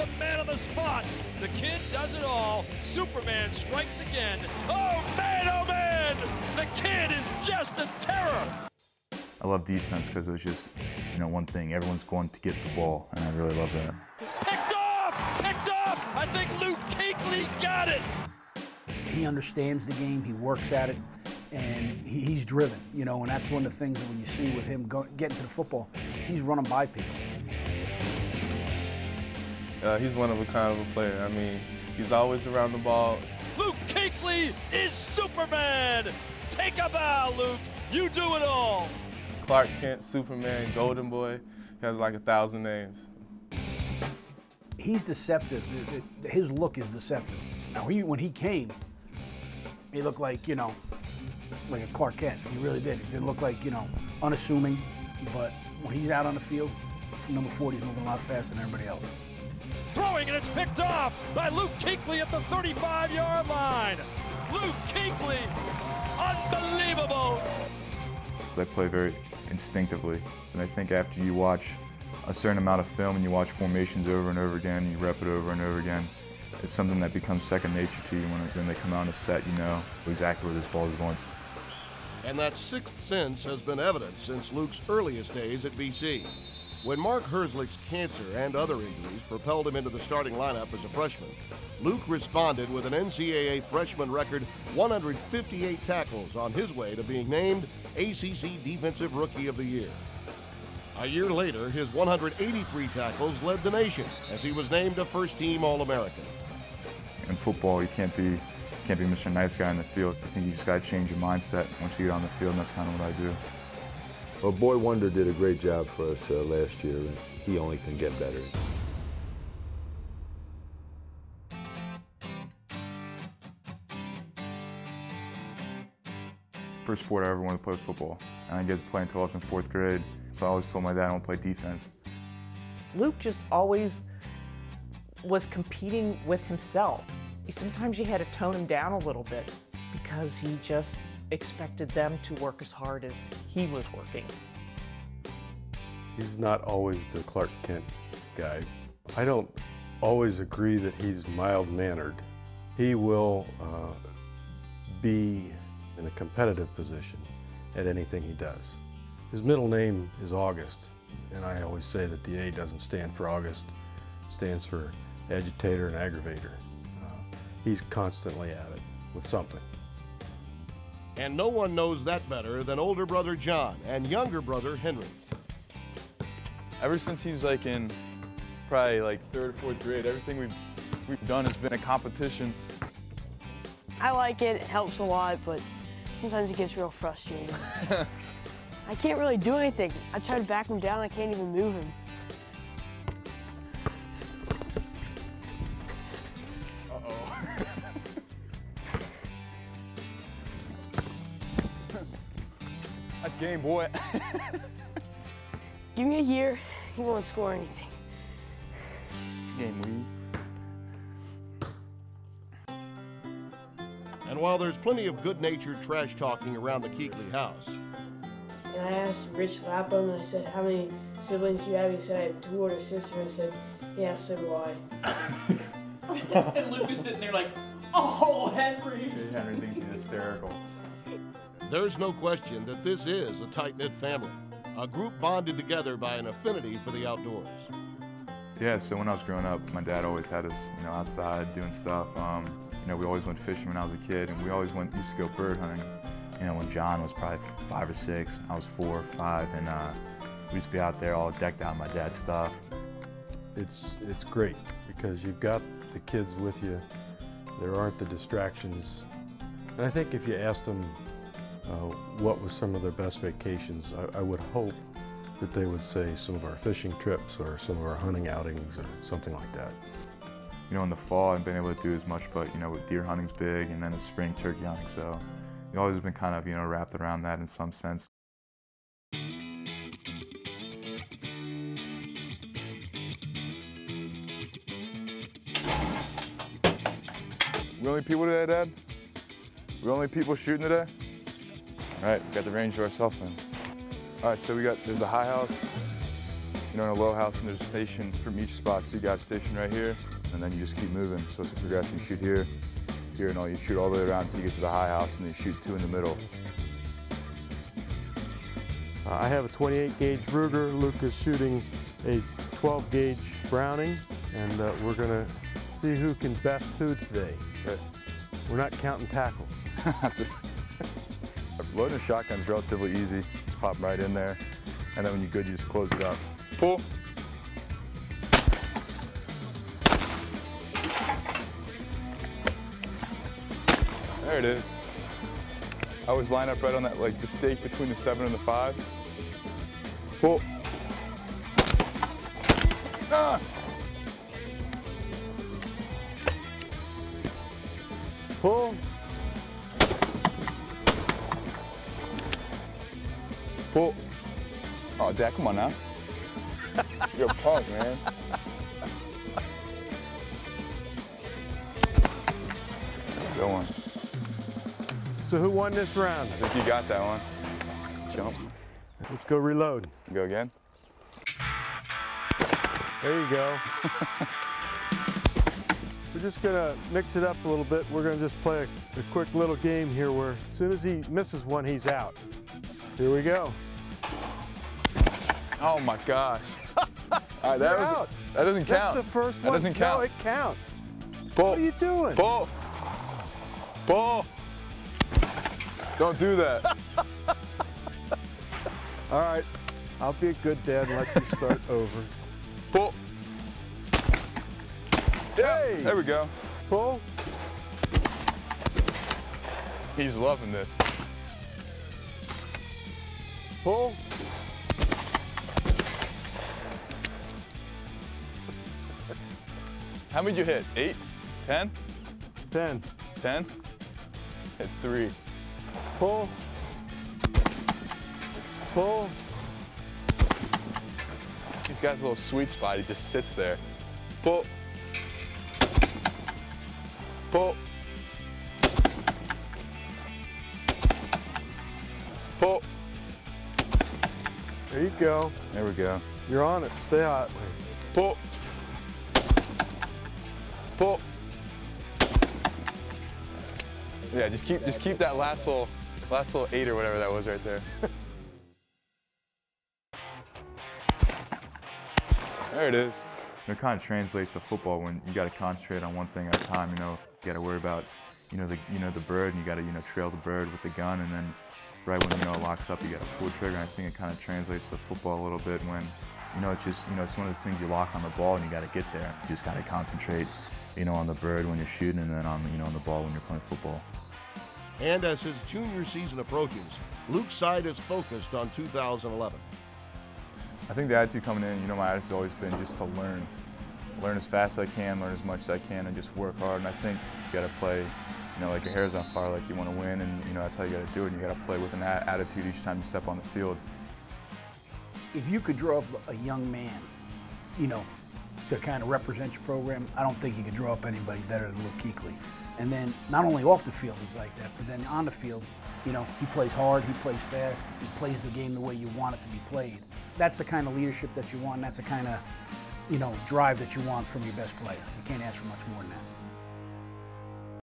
the man on the spot. The kid does it all. Superman strikes again. Oh man, the kid is just a terror. I love defense because it was just, one thing. Everyone's going to get the ball, and I really love that. Picked off! I think Luke Kuechly got it. He understands the game, he works at it, and he's driven, and that's one of the things that when you see with him getting to the football, he's running by people. He's one of a kind of a player. I mean, he's always around the ball. Luke Kuechly is Superman. Take a bow, Luke. You do it all. Clark Kent, Superman, Golden Boy. He has like 1,000 names. He's deceptive. His look is deceptive. Now, when he came, he looked like, like a Clark Kent. He really did. He didn't look like, unassuming. But when he's out on the field, number 40 is moving a lot faster than everybody else. Throwing, and it's picked off by Luke Kuechly at the 35-yard line. Luke Kuechly, unbelievable. They play very instinctively, and I think after you watch a certain amount of film and you watch formations over and over again, you rep it over and over again, it's something that becomes second nature to you. When they come out on a set, you know exactly where this ball is going. And that sixth sense has been evident since Luke's earliest days at BC. When Mark Herzlich's cancer and other injuries propelled him into the starting lineup as a freshman, Luke responded with an NCAA freshman record 158 tackles on his way to being named ACC Defensive Rookie of the Year. A year later, his 183 tackles led the nation as he was named a first-team All-American. In football, you can't be Mr. Nice Guy in the field. I think you just got to change your mindset once you get on the field, and that's kind of what I do. Well, Boy Wonder did a great job for us last year, and he only can get better. First sport I ever wanted to play was football, and I didn't get to play until I was in 4th grade. So I always told my dad I want to play defense. Luke just always was competing with himself. Sometimes you had to tone him down a little bit because he just expected them to work as hard as he was working. He's not always the Clark Kent guy. I don't always agree that he's mild-mannered. He will be in a competitive position at anything he does. His middle name is August, and I always say that the A doesn't stand for August, it stands for agitator and aggravator. He's constantly at it with something. And no one knows that better than older brother John and younger brother Henry. Ever since he's like in probably like 3rd or 4th grade, everything we've done has been a competition. I like it, it helps a lot, but sometimes it gets real frustrating. I can't really do anything. I try to back him down, I can't even move him. Uh-oh. That's game, boy. Give me a year, he won't score anything. Game, weed. And while there's plenty of good-natured trash talking around the Kuechly house, And I asked Rich Lapham, and I said, how many siblings do you have? He said, I have 2 older sisters. I said, yeah, so do I. And Luke is sitting there like, oh, Henry. Henry thinks he's hysterical. there's no question that this is a tight-knit family, a group bonded together by an affinity for the outdoors. Yeah, so when I was growing up, my dad always had us, outside doing stuff. We always went fishing when I was a kid, and we always used to go bird hunting. When John was probably 5 or 6, I was 4 or 5, and we used to be out there all decked out in my dad's stuff. It's great because you've got the kids with you. There aren't the distractions. And I think if you asked them what was some of their best vacations, I would hope that they would say some of our fishing trips or some of our hunting outings or something like that. In the fall, I haven't been able to do as much, but, with deer hunting's big, and then the spring turkey hunting, so we've always been kind of, wrapped around that in some sense. We only people today, Dad? We only people shooting today? All right, we got the range to ourselves then. All right, so there's a high house, you know, in a low house, and there's a station from each spot. So you got a station right here, and then you just keep moving. So it's a progression. You shoot here, here, and all. You shoot all the way around until you get to the high house, and then you shoot 2 in the middle. I have a 28 gauge Ruger. Luke is shooting a 12 gauge Browning, and we're gonna see who can best who today. Right. We're not counting tackles. Loading a shotgun is relatively easy. Just pop right in there, and then when you're good, you just close it up. Pull. There it is. I always line up right on that, like the stake between the 7 and the 5. Pull. Ah! Pull. Pull. Oh, Dad, come on now. You're a punk, man. Good one. So who won this round? I think you got that one. Jump. Let's go reload. Go again. There you go. We're just gonna mix it up a little bit. We're gonna just play a quick little game here where as soon as he misses one, he's out. Here we go. Oh my gosh. All right, that doesn't count. That's the first one. That doesn't count. No, it counts. Pull. What are you doing? Pull. Pull. Don't do that. All right, I'll be a good dad and let you start over. Pull. Yeah, Hey. there we go. Pull. He's loving this. Pull. How many did you hit? 8? 10? 10. 10? Hit 3. Pull. Pull. He's got his little sweet spot. He just sits there. Pull. Pull. Pull. There you go. There we go. You're on it. Stay hot. Pull. Pull. Yeah, just keep that last little 8 or whatever that was right there. There it is. It kind of translates to football when you got to concentrate on one thing at a time. You know, you got to worry about, the bird, and you got to, trail the bird with the gun, and then right when it locks up, you got to pull the trigger. And I think it kind of translates to football a little bit when, it's one of the things you lock on the ball and you got to get there. You just got to concentrate, on the bird when you're shooting, and then on, on the ball when you're playing football. And as his junior season approaches, Luke's side is focused on 2011. I think the attitude coming in, my attitude's always been just to learn as fast as I can, learn as much as I can, and just work hard. And I think you got to play, like your hair's on fire, like you want to win, and that's how you got to do it. And you got to play with an attitude each time you step on the field. If you could draw up a young man, to kind of represent your program, I don't think you could draw up anybody better than Luke Kuechly. And then not only off the field he's like that, but then on the field, he plays hard, he plays fast, he plays the game the way you want it to be played. That's the kind of leadership that you want, and that's the kind of, drive that you want from your best player. You can't ask for much more than that.